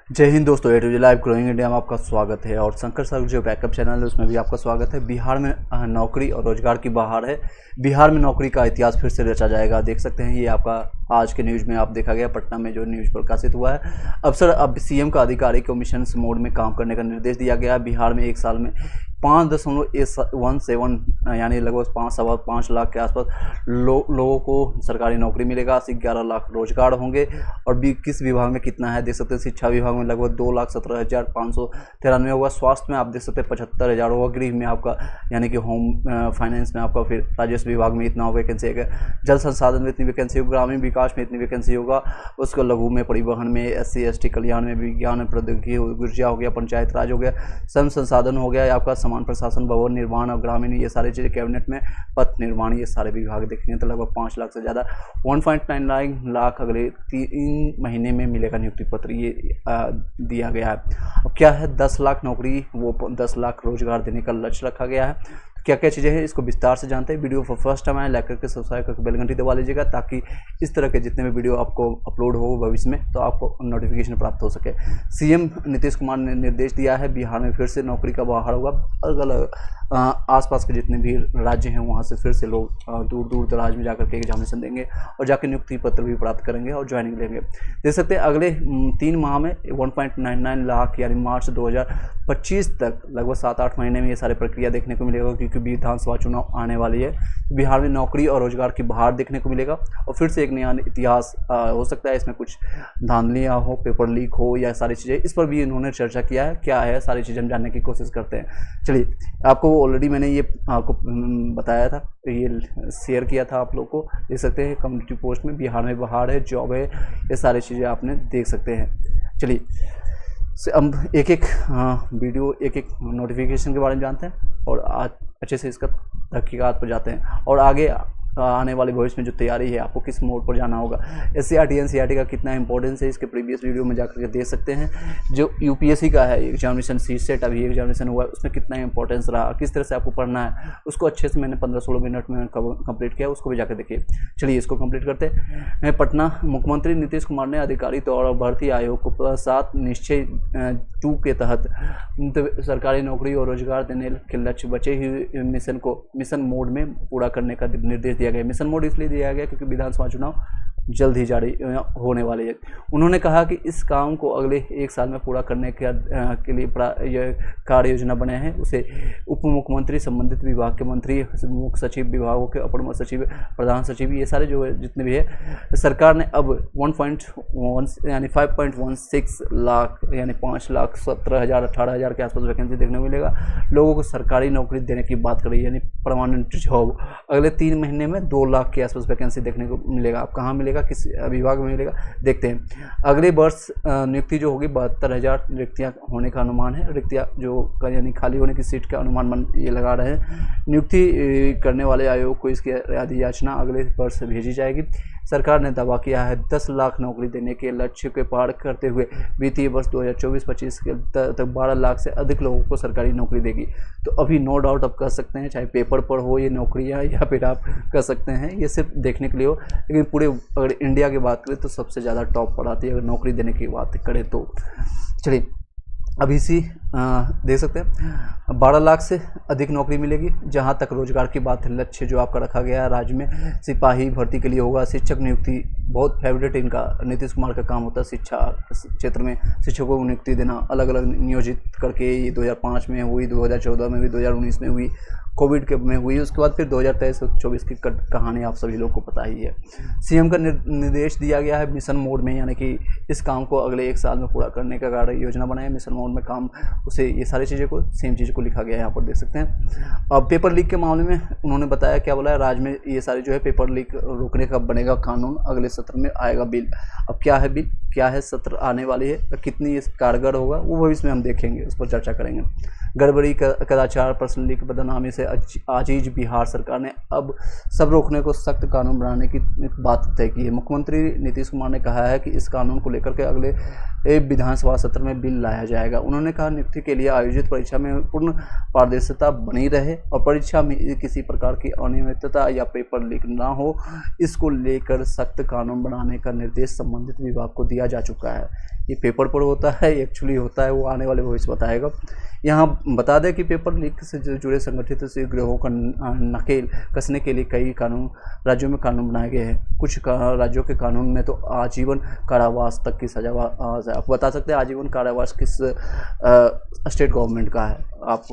जय हिंद दोस्तों, A to G live growing India में आपका स्वागत है। और शंकर सर जो बैकअप चैनल है उसमें भी आपका स्वागत है। बिहार में नौकरी और रोजगार की बहार है। बिहार में नौकरी का इतिहास फिर से रचा जाएगा। देख सकते हैं ये आपका आज के न्यूज़ में आप देखा गया, पटना में जो न्यूज़ प्रकाशित हुआ है। अब सीएम का अधिकारिक को मिशन मोड में काम करने का निर्देश दिया गया। बिहार में एक साल में 5.17 यानी लगभग 5.5 लाख के आसपास लोगों को सरकारी नौकरी मिलेगा। 11 लाख रोजगार होंगे। और किस विभाग में कितना है देख सकते हैं। शिक्षा विभाग में लगभग 2,17,593 होगा। स्वास्थ्य में आप देख सकते हैं 75,000 होगा। गृह में आपका यानी कि होम फाइनेंस में आपका फिर राजस्व विभाग में इतना वैकेंसी है। जल संसाधन में इतनी वैकेंसी होगी। ग्रामीण विकास में इतनी वैकेंसी होगा। उसको लघु में, परिवहन में, SC ST कल्याण में, विज्ञान में, प्रौद्योगिकी, ऊर्जा हो गया, पंचायत राज हो गया, श्रम संसाधन हो गया, आपका समान प्रशासन, भवन निर्माण और ग्रामीण, ये सारी चीज़ें, कैबिनेट में पथ निर्माण, ये सारे विभाग देखेंगे तो लगभग 5 लाख से ज़्यादा 1.99 लाख अगले 3 महीने में मिलेगा नियुक्ति पत्र, ये दिया गया है। अब क्या है 10 लाख नौकरी, वो 10 लाख रोजगार देने का लक्ष्य रखा गया है। क्या क्या चीज़ें हैं इसको विस्तार से जानते हैं। वीडियो फॉर फर्स्ट टाइम आए लाइक करके सब्सक्राइब करके बेल घंटी दबा लीजिएगा, ताकि इस तरह के जितने भी वीडियो आपको अपलोड हो भविष्य में तो आपको नोटिफिकेशन प्राप्त हो सके। सीएम नीतीश कुमार ने निर्देश दिया है बिहार में फिर से नौकरी का बहार होगा। अलग अलग आसपास के जितने भी राज्य हैं वहाँ से फिर से लोग दूर दूर दराज में जाकर के एग्जामिनेशन देंगे और जाकर नियुक्ति पत्र भी प्राप्त करेंगे और ज्वाइनिंग लेंगे। देख सकते हैं अगले 3 माह में 1.99 लाख यानी मार्च 2025 तक लगभग 7-8 महीने में ये सारी प्रक्रिया देखने को मिलेगा, क्योंकि विधानसभा चुनाव आने वाली है। बिहार में नौकरी और रोजगार की बहार देखने को मिलेगा और फिर से एक नया इतिहास हो सकता है। इसमें कुछ धांधलियाँ हो, पेपर लीक हो, या सारी चीज़ें, इस पर भी इन्होंने चर्चा किया है। क्या है सारी चीज़ें हम जानने की कोशिश करते हैं। चलिए, आपको ऑलरेडी मैंने ये आपको बताया था, ये शेयर किया था आप लोग को। देख सकते हैं कम्युनिटी पोस्ट में बिहार में बहार है, जॉब है, ये सारी चीज़ें आपने देख सकते हैं। चलिए अब एक एक वीडियो, एक एक नोटिफिकेशन के बारे में जानते हैं और आज अच्छे से इसका तहकीकात पर जाते हैं और आगे आने वाले भविष्य में जो तैयारी है आपको किस मोड पर जाना होगा। SCRT NCRT का कितना इंपॉर्टेंस है इसके प्रीवियस वीडियो में जाकर के देख सकते हैं। जो UPSC का है एग्जामिनेशन, CSET अभी एग्जामिनेशन हुआ है, उसमें कितना इंपॉर्टेंस रहा, किस तरह से आपको पढ़ना है, उसको अच्छे से मैंने 15-16 मिनट में कंप्लीट किया, उसको भी जाकर देखिए। चलिए इसको कंप्लीट करते हैं। पटना मुख्यमंत्री नीतीश कुमार ने अधिकारी तौर और भर्ती आयोग को 7 निश्चय 2 के तहत सरकारी नौकरी और रोजगार देने के लक्ष्य बचे हुए मिशन को मिशन मोड में पूरा करने का निर्देश दिया गया। मिशन मोड इसलिए दिया गया क्योंकि विधानसभा चुनाव जल्द ही जारी होने वाले हैं। उन्होंने कहा कि इस काम को अगले 1 साल में पूरा करने के लिए यह कार्य योजना बने हैं। उसे उप मुख्यमंत्री, संबंधित विभाग के मंत्री, मुख्य सचिव, विभागों के अपर मुख्य सचिव, प्रधान सचिव, ये सारे जो जितने भी है, सरकार ने अब 1.1 यानी 5.16 लाख यानी 5,17,000 18,000 के आसपास वैकेंसी देखने को मिलेगा। लोगों को सरकारी नौकरी देने की बात करी, यानी परमानेंट जॉब। अगले 3 महीने में 2 लाख के आसपास वैकेंसी देखने को मिलेगा। अब कहाँ मिलेगा, किस विभाग में मिलेगा, देखते हैं। अगले वर्ष नियुक्ति जो होगी 72,000 रिक्तियाँ होने का अनुमान है। रिक्तियाँ जो यानी खाली होने की सीट का अनुमान ये लगा रहे हैं। नियुक्ति करने वाले आयोग को इसकी अधियाचना अगले वर्ष भेजी जाएगी। सरकार ने दावा किया है 10 लाख नौकरी देने के लक्ष्य के पार करते हुए वित्तीय वर्ष 2024-25 के तक 12 लाख से अधिक लोगों को सरकारी नौकरी देगी। तो अभी नो डाउट आप कर सकते हैं, चाहे पेपर पर हो ये नौकरियां, या फिर आप कर सकते हैं ये सिर्फ देखने के लिए हो, लेकिन पूरे अगर इंडिया की बात करें तो सबसे ज़्यादा टॉप पर आती है अगर नौकरी देने की बात करें तो। चलिए अब इसी देख सकते हैं 12 लाख से अधिक नौकरी मिलेगी। जहां तक रोजगार की बात है, लक्ष्य जो आपका रखा गया है राज्य में सिपाही भर्ती के लिए होगा। शिक्षक नियुक्ति बहुत फेवरेट इनका नीतीश कुमार का काम होता है। शिक्षा क्षेत्र में शिक्षकों को नियुक्ति देना, अलग अलग नियोजित करके, ये 2005 में हुई, 2014 में हुई, 2019 में हुई, कोविड के में हुई, उसके बाद फिर 2023-24 की कहानी आप सभी लोगों को पता ही है। सीएम का निर्देश दिया गया है मिशन मोड में, यानी कि इस काम को अगले 1 साल में पूरा करने का कार्य योजना बनाया। मिशन मोड में काम, उसे ये सारी चीज़ें को सेम चीज़ को लिखा गया है, यहाँ पर देख सकते हैं। अब पेपर लीक के मामले में उन्होंने बताया, क्या बोला है, राज्य में ये सारी जो है पेपर लीक रोकने का बनेगा कानून, अगले सत्र में आएगा बिल। अब क्या है बिल, क्या है सत्र आने वाली है, कितनी कारगर होगा वो भविष्य में हम देखेंगे, उस पर चर्चा करेंगे। गड़बड़ी, कदाचार, पर्सनल लीक, बदनामी से आजीज बिहार सरकार ने अब सब रोकने को सख्त कानून बनाने की बात तय की है। मुख्यमंत्री नीतीश कुमार ने कहा है कि इस कानून को लेकर के अगले विधानसभा सत्र में बिल लाया जाएगा। उन्होंने कहा नियुक्ति के लिए आयोजित परीक्षा में पूर्ण पारदर्शिता बनी रहे और परीक्षा में किसी प्रकार की अनियमितता या पेपर लीक ना हो, इसको लेकर सख्त कानून बनाने का निर्देश संबंधित विभाग को दिया जा चुका है। ये पेपर पर होता है, एक्चुअली होता है वो आने वाले भविष्य बताएगा। यहाँ बता दें कि पेपर लीक से जुड़े संगठित से गिरोहों का नकेल कसने के लिए कई कानून राज्यों में कानून बनाए गए हैं। कुछ राज्यों के कानून में तो आजीवन कारावास तक की सजा आप बता सकते हैं आजीवन कारावास किस स्टेट गवर्नमेंट का है। आप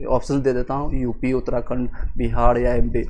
ऑप्शन दे देता हूँ, यूपी, उत्तराखंड, बिहार या एमपी।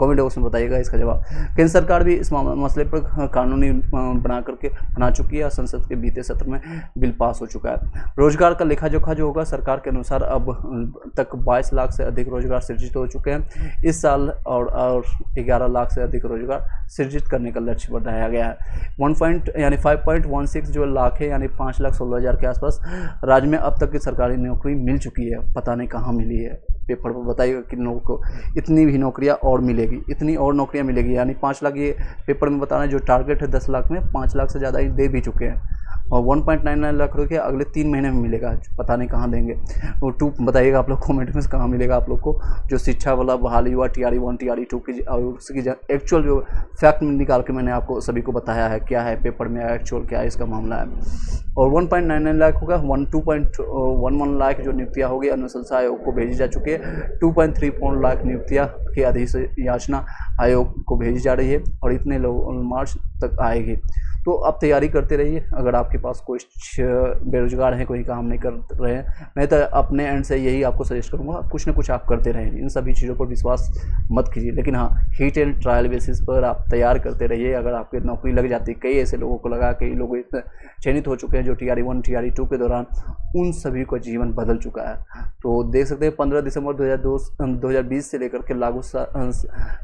कमेंट बॉक्स में बताइएगा इसका जवाब। केंद्र सरकार भी इस मसले पर कानूनी बना चुकी है और संसद के बीते सत्र में बिल पास हो चुका है। रोजगार का लेखा जोखा जो होगा सरकार के अनुसार अब तक 22 लाख से अधिक रोजगार सृजित हो चुके हैं इस साल, और 11 लाख से अधिक रोजगार सृजित करने का लक्ष्य बनाया गया है। 5.16 जो लाख है यानी 5,16,000 के आसपास राज्य में अब तक की सरकारी नौकरी मिल चुकी है। पता नहीं कहाँ मिली है, पेपर पर बताइएगा किन लोगों को इतनी भी नौकरियां और मिलेगी, इतनी और नौकरियां मिलेगी। यानी 5 लाख, ये पेपर में बता रहे हैं जो टारगेट है 10 लाख में 5 लाख से ज़्यादा ही दे भी चुके हैं। और 1.99 लाख रुपये अगले 3 महीने में मिलेगा, पता नहीं कहाँ देंगे। वो 2 बताइएगा आप लोग कमेंट में कहाँ मिलेगा आप लोग को। जो शिक्षा वाला बहाली हुआ TRE 1 TRE 2 की उसकी एक्चुअल जो फैक्ट निकाल के मैंने आपको सभी को बताया है क्या है पेपर में एक्चुअल क्या है इसका मामला है। और 1.99 लाख होगा, 2.11 लाख जो नियुक्तियाँ होगी अनुशंसा आयोग को भेजी जा चुकी है। 2.34 लाख नियुक्तियाँ की अधिसूचना आयोग को भेजी जा रही है और इतने लोग मार्च तक आएगी। तो आप तैयारी करते रहिए। अगर आपके पास कुछ बेरोजगार हैं, कोई काम नहीं कर रहे हैं, मैं तो अपने एंड से यही आपको सजेस्ट करूँगा कुछ ना कुछ आप करते रहें। इन सभी चीज़ों पर विश्वास मत कीजिए, लेकिन हाँ हिट एंड ट्रायल बेसिस पर आप तैयार करते रहिए। अगर आपकी नौकरी लग जाती है, कई ऐसे लोगों को लगा, कई लोग इतने चयनित हो चुके हैं जो TRE 1 TRE 2 के दौरान उन सभी का जीवन बदल चुका है। तो देख सकते हैं 15 दिसंबर 2020 से लेकर के लागू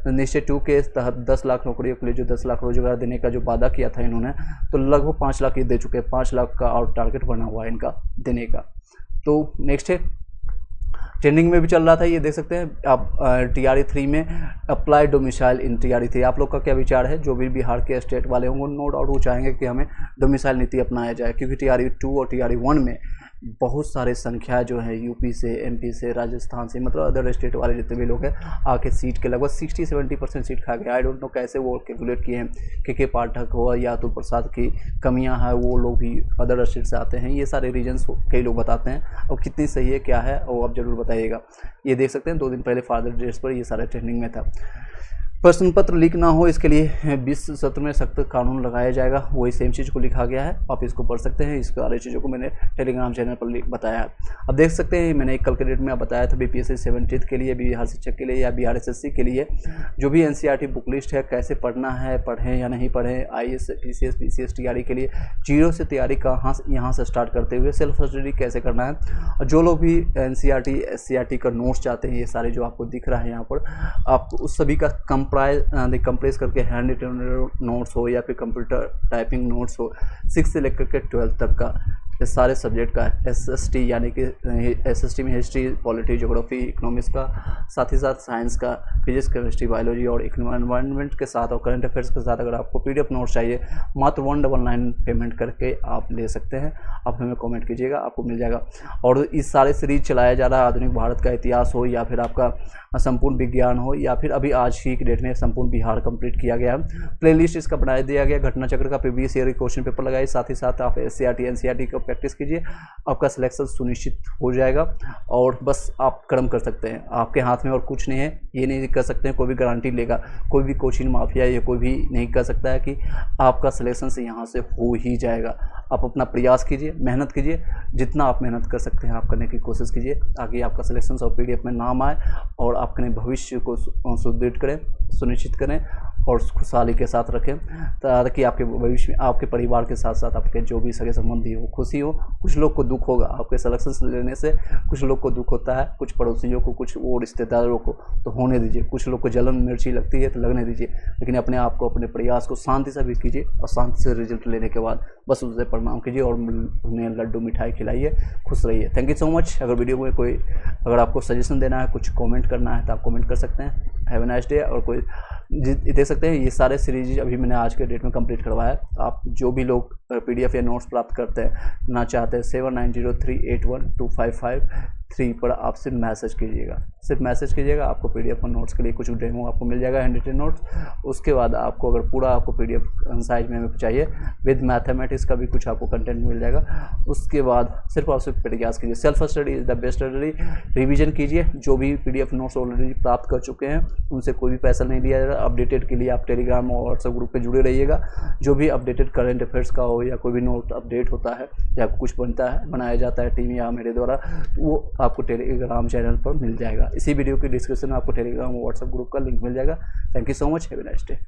निश्चय 2 के तहत 10 लाख नौकरियों के लिए जो 10 लाख रोजगार देने का जो वादा किया था इन्होंने, तो लगभग 5 लाख ये दे चुके हैं। 5 लाख का और टारगेट बना हुआ है इनका देने का। तो नेक्स्ट है ट्रेंडिंग में भी चल रहा था, ये देख सकते हैं आप TRE 3 में अप्लाई डोमिसाइल इन TRE 3। आप लोग का क्या विचार है? जो भी बिहार के स्टेट वाले होंगे नो डाउट वो चाहेंगे कि हमें डोमिसाइल नीति अपनाया जाए, क्योंकि TRE 2 और TRE 1 में बहुत सारे संख्या जो है यूपी से, MP से, राजस्थान से, मतलब अदर स्टेट वाले जितने भी लोग हैं आके सीट के लगभग 60-70% सीट खा गए। आई डोंट नो कैसे वो कैलकुलेट किए हैं। के पाठक हो या तो प्रसाद की कमियां हैं, वो लोग भी अदर स्टेट से आते हैं। ये सारे रीजन्स कई लोग बताते हैं और कितनी सही है क्या है वो आप जरूर बताइएगा। ये देख सकते हैं 2 दिन पहले फादर डेज पर ये सारे ट्रेंडिंग में था। प्रश्न पत्र लीक ना हो इसके लिए 20 सत्र में सख्त कानून लगाया जाएगा, वही सेम चीज़ को लिखा गया है। आप इसको पढ़ सकते हैं। इस सारी चीज़ों को मैंने टेलीग्राम चैनल पर बताया है। अब देख सकते हैं मैंने कल के डेट में बताया था BPSC 70 के लिए, बिहार शिक्षक के लिए या बिहार SSC के लिए जो भी NCERT बुक लिस्ट है कैसे पढ़ना है, पढ़ें या नहीं पढ़ें। IAS PCS PCS TRE के लिए 0 से तैयारी कहाँ यहाँ से स्टार्ट करते हुए सेल्फ स्टडी कैसे करना है। और जो लोग भी NCERT SCERT का नोट्स चाहते हैं, ये सारे जो आपको दिख रहा है यहाँ पर, आप उस सभी का कंप्रेस करके हैंड रिटन नोट्स हो या फिर कंप्यूटर टाइपिंग नोट्स हो 6 से लेकर के 12 तक का इस सारे सब्जेक्ट का SST यानी कि SST में हिस्ट्री, पॉलिटी, ज्योग्राफी, इकोनॉमिक्स का, साथ ही साथ साइंस का, फिजिक्स, केमिस्ट्री, बायोलॉजी और एनवायरनमेंट के साथ और करंट अफेयर्स के साथ अगर आपको PDF नोट्स चाहिए मात्र 199 पेमेंट करके आप ले सकते हैं। आप हमें कमेंट कीजिएगा, आपको मिल जाएगा। और इस सारे सीरीज चलाया जा रहा है, आधुनिक भारत का इतिहास हो या फिर आपका संपूर्ण विज्ञान हो या फिर अभी आज ही की डेट में संपूर्ण बिहार कंप्लीट किया गया है। प्लेलिस्ट इसका बना दिया गया, घटना चक्र का प्रीवियस ईयर क्वेश्चन पेपर लगाइए, साथ ही साथ आप SCERT NCERT का प्रैक्टिस कीजिए, आपका सिलेक्शन सुनिश्चित हो जाएगा। और बस आप कर्म कर सकते हैं, आपके हाथ में और कुछ नहीं है। ये नहीं कर सकते हैं, कोई भी गारंटी लेगा, कोई भी कोचिंग माफिया या कोई भी नहीं कर सकता है कि आपका सिलेक्शन से यहाँ से हो ही जाएगा। आप अपना प्रयास कीजिए, मेहनत कीजिए, जितना आप मेहनत कर सकते हैं आप करने की कोशिश कीजिए ताकि आपका सिलेक्शन और PDF में नाम आए और आपके भविष्य को सुदृढ़ करें, सुनिश्चित करें और खुशहाली के साथ रखें, ताकि आपके भविष्य में आपके परिवार के साथ साथ आपके जो भी सगे संबंधी हो खुशी हो। कुछ लोग को दुख होगा आपके सिलेक्शन लेने से, कुछ लोग को दुख होता है, कुछ पड़ोसियों को, कुछ वो रिश्तेदारों को, तो होने दीजिए। कुछ लोग को जलन मिर्ची लगती है तो लगने दीजिए, लेकिन अपने आप को, अपने प्रयास को शांति से भी कीजिए और शांति से रिजल्ट लेने के बाद बस उससे प्रणाम कीजिए और उन्हें लड्डू मिठाई खिलाइए, खुश रहिए। Thank you so much. अगर वीडियो में कोई अगर आपको सजेशन देना है, कुछ कमेंट करना है तो आप कमेंट कर सकते हैं। Have a nice day. और कोई देख सकते हैं ये सारे सीरीज अभी मैंने आज के डेट में कंप्लीट करवाया है। आप जो भी लोग PDF या नोट्स प्राप्त करते हैं ना चाहते हैं 7903812553 पर आपसे मैसेज कीजिएगा। सिर्फ मैसेज कीजिएगा, आपको PDF और नोट्स के लिए कुछ डेमो आपको मिल जाएगा, हैंड नोट्स। उसके बाद आपको अगर पूरा आपको PDF साइज में चाहिए विद मैथमेटिक्स का भी कुछ आपको कंटेंट मिल जाएगा। उसके बाद सिर्फ और सिर्फ प्रयास कीजिए, self study is the best study. Revision कीजिए, जो भी PDF नोट्स ऑलरेडी प्राप्त कर चुके हैं उनसे कोई भी पैसा नहीं लिया जा रहा। अपडेटेड के लिए आप टेलीग्राम और व्हाट्सएप ग्रुप पे जुड़े रहिएगा, जो भी अपडेटेड करंट अफेयर्स का हो या कोई भी नोट अपडेट होता है या कुछ बनता है बनाया जाता है टीम या मेरे द्वारा, वो आपको टेलीग्राम चैनल पर मिल जाएगा। इसी वीडियो के डिस्क्रिप्शन में आपको टेलीग्राम और व्हाट्सएप ग्रुप का लिंक मिल जाएगा। Thank you so much, have a nice day.